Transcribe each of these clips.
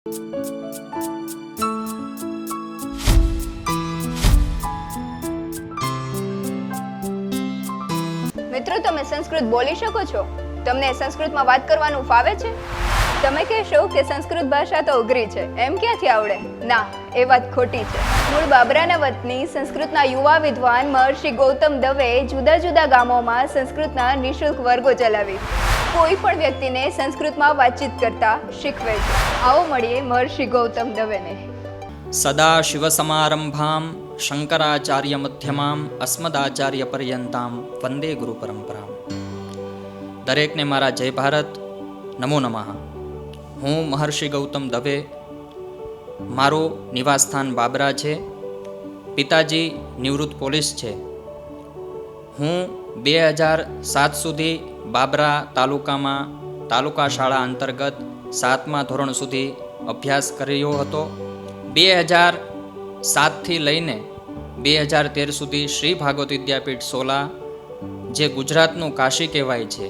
મિત્રો, તમે સંસ્કૃત બોલી શકો છો? તમને સંસ્કૃતમાં વાત કરવાનું ફાવે છે? તમે કહેશો કે સંસ્કૃત ભાષા તો અઘરી છે, એમ ક્યાંથી આવડે? ના, એ વાત ખોટી છે. મૂળ બાબરાના વતની સંસ્કૃતના યુવા વિદ્વાન મહર્ષિ ગૌતમ દવે જુદા જુદા ગામોમાં સંસ્કૃતના નિઃશુલ્ક વર્ગો ચલાવી કોઈ પણ વ્યક્તિને સંસ્કૃતમાં વાતચીત કરતા શીખવે છે. આવો મળીએ મહર્ષિ ગૌતમ દવેને. સદા શિવસમારંભામ શંકરાચાર્ય મધ્યમામ અસ્મદાચાર્ય પર્યંતામ વંદે ગુરુ પરંપરામ. દરેકને મારા જય ભારત, નમો નમઃ. હું મહર્ષિ ગૌતમ દવે. મારું નિવાસસ્થાન બાબરા છે. પિતાજી નિવૃત્ત પોલીસ છે. હું 2007 સુધી બાબરા તાલુકામાં તાલુકા શાળા અંતર્ગત 7મા ધોરણ સુધી અભ્યાસ કર્યો હતો. 2007થી લઈને 2013 સુધી શ્રી ભાગવત વિદ્યાપીઠ સોલા, જે ગુજરાતનું કાશી કહેવાય છે,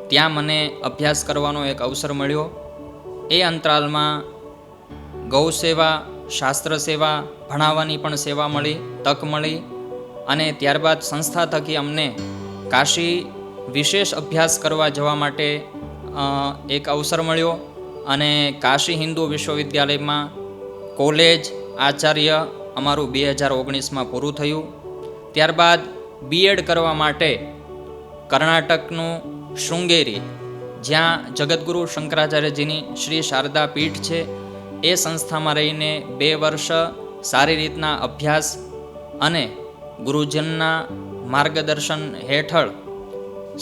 ત્યાં મને અભ્યાસ કરવાનો એક અવસર મળ્યો. એ અંતરાલમાં ગૌ સેવા, શાસ્ત્ર સેવા, ભણાવવાની પણ સેવા મળી, તક મળી. અને ત્યારબાદ સંસ્થા થકી અમને કાશી વિશેષ અભ્યાસ કરવા જવા માટે એક અવસર મળ્યો. અને કાશી હિન્દુ વિશ્વવિદ્યાલયમાં કોલેજ આચાર્ય અમારું 2019માં પૂરું થયું. ત્યારબાદ બીએડ કરવા માટે કર્ણાટકનું શૃંગેરી, જ્યાં જગતગુરુ શંકરાચાર્યજીની શ્રી શારદા પીઠ છે, એ સંસ્થામાં રહીને 2 વર્ષ સારી રીતના અભ્યાસ અને ગુરુજનના માર્ગદર્શન હેઠળ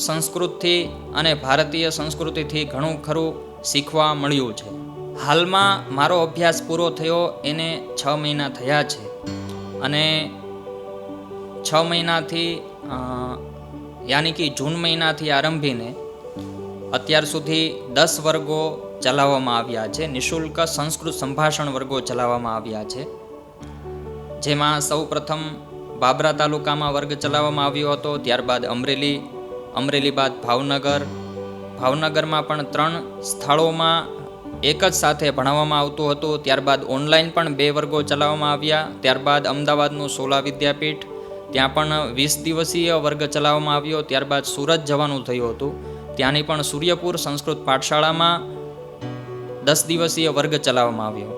સંસ્કૃતથી અને ભારતીય સંસ્કૃતિથી ઘણું ખરું શીખવા મળ્યું છે. હાલમાં મારો અભ્યાસ પૂરો થયો એને 6 મહિના થયા છે. અને 6 મહિનાથી યાની કે જૂન મહિનાથી આરંભીને અત્યાર સુધી 10 વર્ગો ચલાવવામાં આવ્યા છે. નિઃશુલ્ક સંસ્કૃત સંભાષણ વર્ગો ચલાવવામાં આવ્યા છે. જેમાં સૌ પ્રથમ બાબરા તાલુકામાં વર્ગ ચલાવવામાં આવ્યો હતો. ત્યારબાદ અમરેલી બાદ ભાવનગરમાં પણ 3 સ્થળોમાં એક જ સાથે ભણાવવામાં આવતું હતું. ત્યારબાદ ઓનલાઈન પણ 2 વર્ગો ચલાવવામાં આવ્યા. ત્યારબાદ અમદાવાદનું સોલા વિદ્યાપીઠ, ત્યાં પણ 20 દિવસીય વર્ગ ચલાવવામાં આવ્યો. ત્યારબાદ સુરત જવાનું થયું હતું, ત્યાંની પણ સૂર્યપુર સંસ્કૃત પાઠશાળામાં 10 દિવસીય વર્ગ ચલાવવામાં આવ્યો.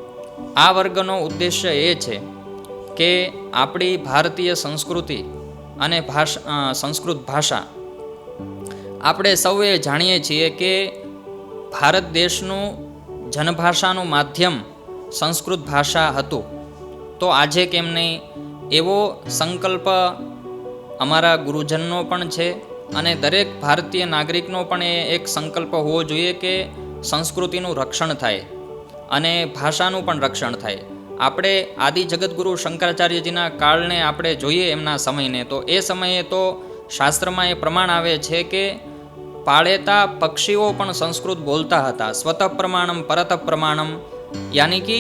આ વર્ગનો ઉદ્દેશ્ય એ છે કે આપણી ભારતીય સંસ્કૃતિ અને સંસ્કૃત ભાષા, આપણે સૌએ જાણીએ છીએ કે ભારત દેશનું જનભાષાનું માધ્યમ સંસ્કૃત ભાષા હતું. તો આજે કેમ નહીં, એવો સંકલ્પ અમારા ગુરુજનનો પણ છે. અને દરેક ભારતીય નાગરિકનો પણ એ એક સંકલ્પ હોવો જોઈએ કે સંસ્કૃતિનું રક્ષણ થાય અને ભાષાનું પણ રક્ષણ થાય. આપણે આદિ જગતગુરુ શંકરાચાર્યજીના કાળને આપણે જોઈએ, એમના સમયને, તો એ સમયે તો શાસ્ત્રમાં એ પ્રમાણ આવે છે કે પાળેતા પક્ષીઓ પણ સંસ્કૃત બોલતા હતા. સ્વતઃ પ્રમાણમ પરત પ્રમાણમ, યાની કે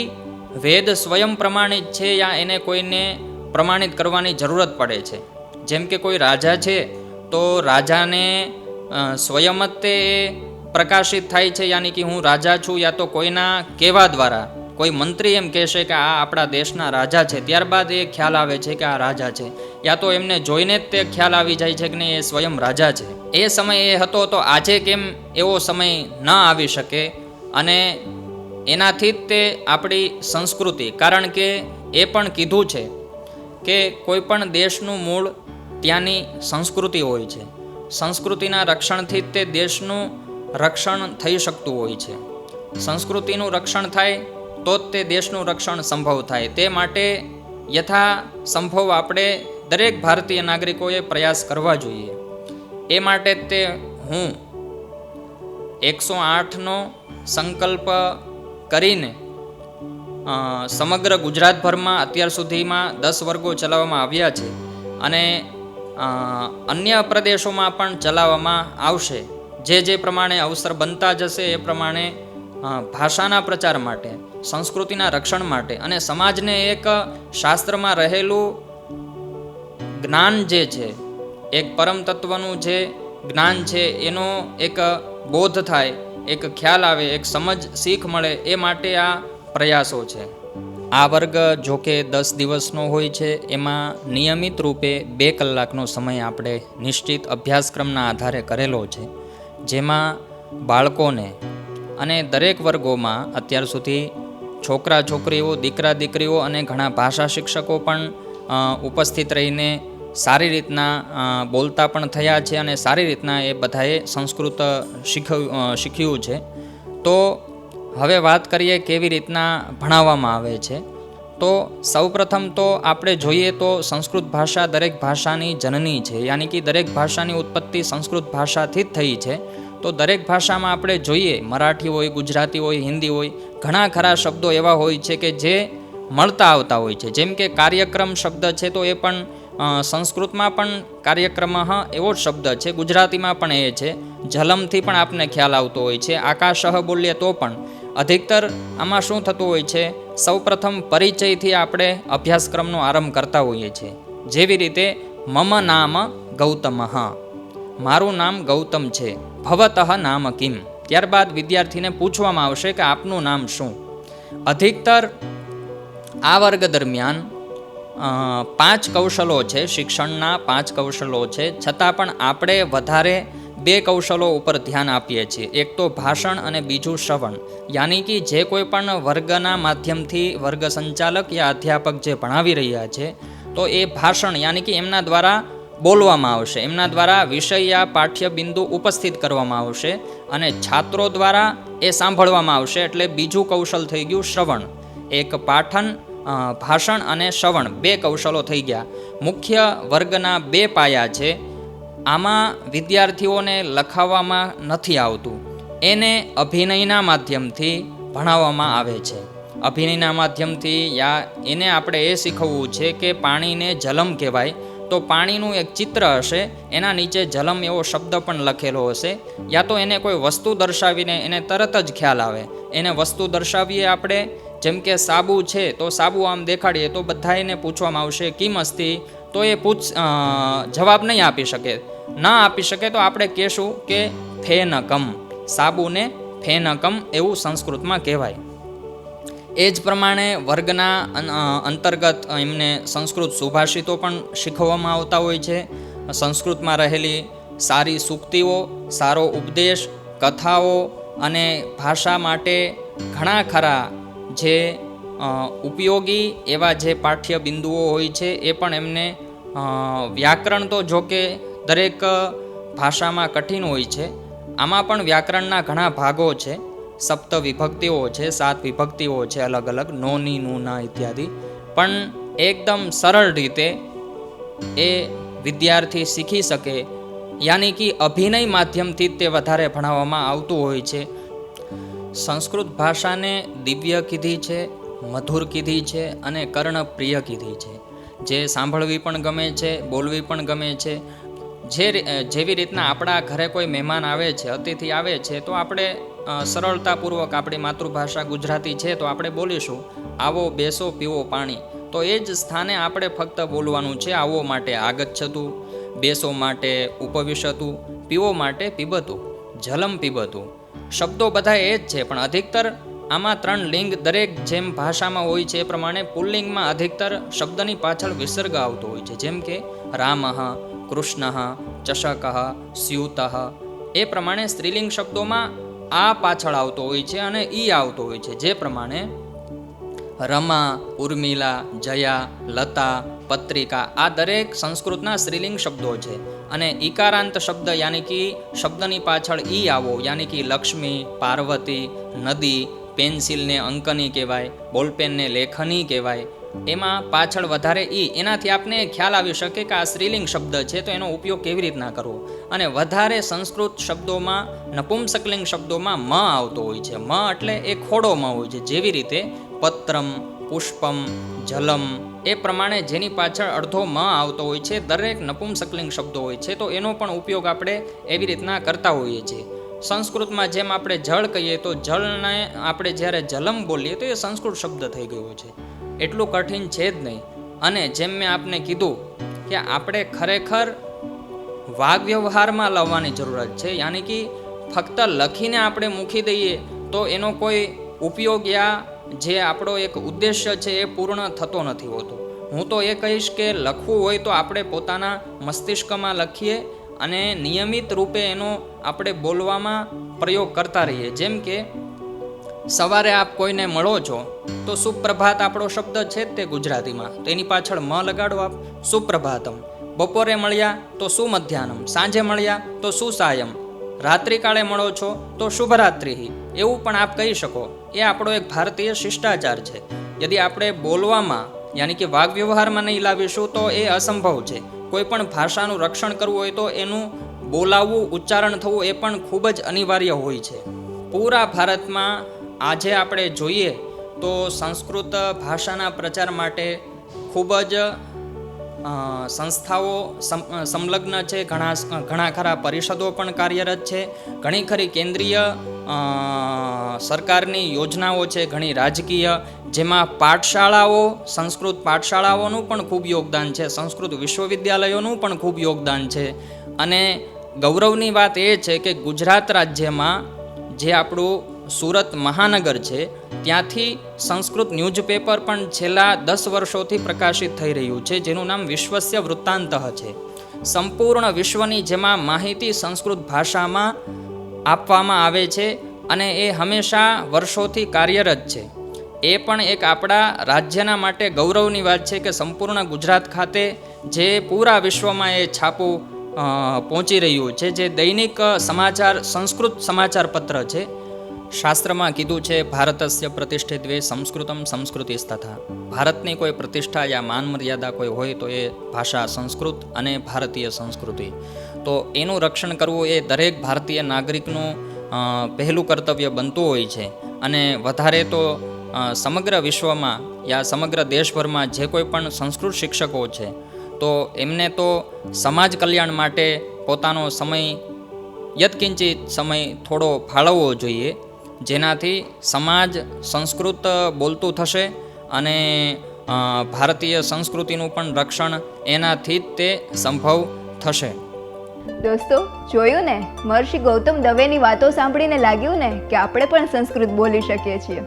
વેદ સ્વયં પ્રમાણિત છે યા એને કોઈને પ્રમાણિત કરવાની જરૂરત પડે છે. જેમ કે કોઈ રાજા છે તો રાજાને સ્વયં જ તે પ્રકાશિત થાય છે, યાની કે હું રાજા છું, યા તો કોઈના કહેવા દ્વારા કોઈ મંત્રી એમ કહેશે કે આ આપણા દેશના રાજા છે, ત્યારબાદ એ ખ્યાલ આવે છે કે આ રાજા છે, યા તો એમને જોઈને જ તે ખ્યાલ આવી જાય છે કે નહીં, એ સ્વયં રાજા છે. એ સમય એ હતો, તો આજે કેમ એવો સમય ન આવી શકે? અને એનાથી જ તે આપણી સંસ્કૃતિ, કારણ કે એ પણ કીધું છે કે કોઈ પણ દેશનું મૂળ ત્યાંની સંસ્કૃતિ હોય છે. સંસ્કૃતિના રક્ષણથી જ તે દેશનું રક્ષણ થઈ શકતું હોય છે. સંસ્કૃતિનું રક્ષણ થાય તો જ તે દેશનું રક્ષણ સંભવ થાય. તે માટે યથા સંભવ આપણે દરેક ભારતીય નાગરિકોએ પ્રયાસ કરવા જોઈએ. એ માટે જ તે હું 108નો સંકલ્પ કરીને સમગ્ર ગુજરાતભરમાં અત્યાર સુધીમાં 10 વર્ગો ચલાવવામાં આવ્યા છે. અને અન્ય પ્રદેશોમાં પણ ચલાવવામાં આવશે. જે પ્રમાણે અવસર બનતા જશે એ પ્રમાણે ભાષાના પ્રચાર માટે, સંસ્કૃતિના રક્ષણ માટે અને સમાજને એક શાસ્ત્રમાં રહેલું જ્ઞાન જે છે, એક પરમ તત્વનું જે જ્ઞાન છે, એનો એક બોધ થાય, એક ખ્યાલ આવે, એક સમજ શીખ મળે, એ માટે આ પ્રયાસો છે. આ વર્ગ જો કે 10 દિવસનો હોય છે. એમાં નિયમિત રૂપે 2 કલાકનો સમય આપણે નિશ્ચિત અભ્યાસક્રમના આધારે કરેલો છે, જેમાં બાળકોને અને દરેક વર્ગોમાં અત્યાર સુધી છોકરા છોકરીઓ, દીકરા દીકરીઓ અને ઘણા ભાષા શિક્ષકો પણ ઉપસ્થિત રહીને સારી રીતના બોલતા પણ થયા છે અને સારી રીતના એ બધાએ સંસ્કૃત શીખ્યું છે. તો હવે વાત કરીએ કેવી રીતના ભણાવવામાં આવે છે. તો સૌપ્રથમ તો આપણે જોઈએ તો સંસ્કૃત ભાષા દરેક ભાષાની જનની છે, યાની કે દરેક ભાષાની ઉત્પત્તિ સંસ્કૃત ભાષાથી જ થઈ છે. તો દરેક ભાષામાં આપણે જોઈએ, મરાઠી હોય, ગુજરાતી હોય, હિન્દી હોય, ઘણા ખરા શબ્દો એવા હોય છે કે જે મળતા આવતા હોય છે. જેમ કે કાર્યક્રમ શબ્દ છે તો એ પણ સંસ્કૃતમાં પણ કાર્યક્રમ એવો જ શબ્દ છે, ગુજરાતીમાં પણ એ છે. જલમથી પણ આપને ખ્યાલ આવતો હોય છે. આકાશ બોલીએ તો પણ અધિકતર આમાં શું થતું હોય છે, સૌપ્રથમ પરિચયથી આપણે અભ્યાસક્રમનો આરંભ કરતા હોઈએ છીએ. જેવી રીતે મમ નામ ગૌતમ, મારું નામ ગૌતમ છે. ભવતઃ નામ કિમ, ત્યારબાદ વિદ્યાર્થીને પૂછવામાં આવશે કે આપનું નામ શું. અધિકતર આ વર્ગ દરમિયાન 5 કૌશલો છે, શિક્ષણના 5 કૌશલો છે, છતાં પણ આપણે વધારે 2 કૌશલો ઉપર ધ્યાન આપીએ છીએ. એક તો ભાષણ અને બીજું શ્રવણ. યાની કે જે કોઈ પણ વર્ગના માધ્યમથી વર્ગ સંચાલક યા અધ્યાપક જે ભણાવી રહ્યા છે તો એ ભાષણ યાની કે એમના દ્વારા બોલવામાં આવશે, એમના દ્વારા વિષય યા પાઠ્ય બિંદુ ઉપસ્થિત કરવામાં આવશે અને છાત્રો દ્વારા એ સાંભળવામાં આવશે. એટલે બીજું કૌશલ થઈ ગયું શ્રવણ. એક પાઠન, ભાષણ અને શ્રવણ 2 કૌશલો થઈ ગયા. મુખ્ય વર્ગના 2 પાયા છે. આમાં વિદ્યાર્થીઓને લખાવવામાં નથી આવતું, એને અભિનયના માધ્યમથી ભણાવવામાં આવે છે. અભિનયના માધ્યમથી યા એને આપણે એ શીખવવું છે કે પાણીને જલમ કહેવાય, તો પાણીનું એક ચિત્ર હશે, એના નીચે જલમ એવો શબ્દ પણ લખેલો હશે. યા તો એને કોઈ વસ્તુ દર્શાવીને એને તરત જ ખ્યાલ આવે. એને વસ્તુ દર્શાવીએ આપણે, જેમ કે સાબુ છે તો સાબુ આમ દેખાડીએ તો બધા એને પૂછવામાં આવશે કિમ અસ્તિ, તો એ જવાબ નહીં આપી શકે. ના આપી શકે તો આપણે કહેશું કે ફેનકમ, સાબુને ફેનકમ એવું સંસ્કૃતમાં કહેવાય. એ જ પ્રમાણે વર્ગના અંતર્ગત એમને સંસ્કૃત સુભાષિતો પણ શીખવવામાં આવતા હોય છે. સંસ્કૃતમાં રહેલી સારી સૂક્તિઓ, સારો ઉપદેશ, કથાઓ અને ભાષા માટે ઘણા ખરા જે ઉપયોગી એવા જે પાઠ્ય બિંદુઓ હોય છે એ પણ એમને વ્યાકરણ તો જોકે દરેક ભાષામાં કઠિન હોય છે. આમાં પણ વ્યાકરણના ઘણા ભાગો છે, 7 વિભક્તિઓ છે, 7 વિભક્તિઓ છે અલગ અલગ, નોની, નુના ઇત્યાદિ. પણ એકદમ સરળ રીતે એ વિદ્યાર્થી શીખી શકે, યાની કે અભિનય માધ્યમથી તે વધારે ભણાવવામાં આવતું હોય છે. સંસ્કૃત ભાષાને દિવ્ય કીધી છે, મધુર કીધી છે અને કર્ણપ્રિય કીધી છે. જે સાંભળવી પણ ગમે છે, બોલવી પણ ગમે છે. જેવી રીતના આપણા ઘરે કોઈ મહેમાન આવે છે, અતિથિ આવે છે, તો આપણે સરળતાપૂર્વક આપણી માતૃભાષા ગુજરાતી છે તો આપણે બોલીશું આવો, બેસો, પીવો પાણી. તો એ જ સ્થાને આપણે ફક્ત બોલવાનું છે આવો માટે આગચ્છતું, બેસો માટે ઉપવિશતું, પીવો માટે પીબતું, જલમ પીબતું. શબ્દો બધા એ જ છે, પણ અધિકતર આમાં 3 લિંગ દરેક જેમ ભાષામાં હોય છે એ પ્રમાણે પુલ્લિંગમાં અધિકતર શબ્દની પાછળ વિસર્ગ આવતો હોય છે. જેમ કે રામઃ, કૃષ્ણ, ચષક, સ્યુત. એ પ્રમાણે સ્ત્રીલિંગ શબ્દોમાં આ પાછળ આવતો હોય છે અને ઈ આવતો હોય છે. જે પ્રમાણે રમા, ઉર્મિલા, જયા, લતા, પત્રિકા આ દરેક સંસ્કૃતના સ્ત્રીલિંગ શબ્દો છે. અને ઈકારાંત શબ્દ યાની કે શબ્દની પાછળ ઈ આવો, યાની કે લક્ષ્મી, પાર્વતી, નદી, પેન્સિલને અંકની કહેવાય, બોલપેનને લેખની કહેવાય. એમાં પાછળ વધારે ઈ, એનાથી આપને ખ્યાલ આવી શકે કે આ સ્ત્રીલિંગ શબ્દ છે તો એનો ઉપયોગ કેવી રીતના કરવો. અને વધારે સંસ્કૃત શબ્દોમાં નપુંસકલિંગ શબ્દોમાં મ આવતો હોય છે. મ એટલે એ ખોડો મ હોય છે. જેવી રીતે પત્રમ, પુષ્પમ, જલમ, એ પ્રમાણે જેની પાછળ અડધો મ આવતો હોય છે. દરેક નપુંસકલિંગ શબ્દો હોય છે તો એનો પણ ઉપયોગ આપણે એવી રીતના કરતા હોઈએ છીએ. સંસ્કૃતમાં જેમ આપણે જળ કહીએ તો જળને આપણે જ્યારે જલમ બોલીએ તો એ સંસ્કૃત શબ્દ થઈ ગયો છે. એટલું કઠિન છે જ નહીં. અને જેમ મેં આપને કીધું કે આપણે ખરેખર વાગ વ્યવહારમાં લાવવાની જરૂરત છે, યાની કે ફક્ત લખીને આપણે મૂકી દઈએ તો એનો કોઈ ઉપયોગ યા જે આપણો એક ઉદ્દેશ્ય છે એ પૂર્ણ થતો નથી હોતો. હું તો એ કહીશ કે લખવું હોય તો આપણે પોતાના મસ્તિષ્કમાં લખીએ અને નિયમિત રૂપે એનો આપણે બોલવામાં પ્રયોગ કરતા રહીએ. જેમ કે સવારે આપ કોઈને મળો છો તો સુપ્રભાત આપણો શબ્દ છે જ તે ગુજરાતીમાં, તો એની પાછળ મ લગાડો આપ, સુપ્રભાતમ. બપોરે મળ્યા તો સુમધ્યાહનમ, સાંજે મળ્યા તો સુસાયમ, રાત્રિકાળે મળો છો તો શુભરાત્રિ, એવું પણ આપ કહી શકો. એ આપણો એક ભારતીય શિષ્ટાચાર છે. યદિ આપણે બોલવામાં યાની કે વાગ વ્યવહારમાં નહીં લાવીશું તો એ અસંભવ છે. કોઈ પણ ભાષાનું રક્ષણ કરવું હોય તો એનું બોલાવવું, ઉચ્ચારણ થવું એ પણ ખૂબ જ અનિવાર્ય હોય છે. પૂરા ભારતમાં આજે આપણે જોઈએ તો સંસ્કૃત ભાષાના પ્રચાર માટે ખૂબ જ સંસ્થાઓ સંલગ્ન છે, ઘણા ખરા પરિષદો પણ કાર્યરત છે, ઘણી ખરી કેન્દ્રીય સરકારની યોજનાઓ છે, ઘણી રાજકીય, જેમાં પાઠશાળાઓ, સંસ્કૃત પાઠશાળાઓનું પણ ખૂબ યોગદાન છે, સંસ્કૃત વિશ્વવિદ્યાલયોનું પણ ખૂબ યોગદાન છે. અને ગૌરવની વાત એ છે કે ગુજરાત રાજ્યમાં જે આપણું સુરત મહાનગર છે ત્યાંથી સંસ્કૃત ન્યૂઝપેપર પણ છેલ્લા 10 વર્ષોથી પ્રકાશિત થઈ રહ્યું છે, જેનું નામ વિશ્વસ્ય વૃત્તાંતઃ છે. સંપૂર્ણ વિશ્વની જેમાં માહિતી સંસ્કૃત ભાષામાં આપવામાં આવે છે અને એ હંમેશા વર્ષોથી કાર્યરત છે. એ પણ એક આપણા રાજ્યના માટે ગૌરવની વાત છે કે સંપૂર્ણ ગુજરાત ખાતે જે પૂરા વિશ્વમાં એ છાપું પહોંચી રહ્યું છે, જે દૈનિક સમાચાર સંસ્કૃત સમાચાર પત્ર છે. શાસ્ત્રમાં કીધું છે ભારતસ્ય પ્રતિષ્ઠિત્વે સંસ્કૃતમ સંસ્કૃતિસ્તથા. ભારતની કોઈ પ્રતિષ્ઠા યા માન મર્યાદા કોઈ હોય તો એ ભાષા સંસ્કૃત અને ભારતીય સંસ્કૃતિ. તો એનું રક્ષણ કરવું એ દરેક ભારતીય નાગરિકનું પહેલું કર્તવ્ય બનતું હોય છે. અને વધારે તો સમગ્ર વિશ્વમાં યા સમગ્ર દેશભરમાં જે કોઈ પણ સંસ્કૃત શિક્ષકો છે તો એમને તો સમાજ કલ્યાણ માટે પોતાનો સમય યત્કિંચિત સમય થોડો ફાળવવો જોઈએ, જેનાથી સમાજ સંસ્કૃત બોલતું થશે અને ભારતીય સંસ્કૃતિનું પણ રક્ષણ એનાથી જ તે સંભવ થશે. દોસ્તો, જોયું ને, મહર્ષિ ગૌતમ દવેની વાતો સાંભળીને લાગ્યું ને કે આપણે પણ સંસ્કૃત બોલી શકીએ છીએ.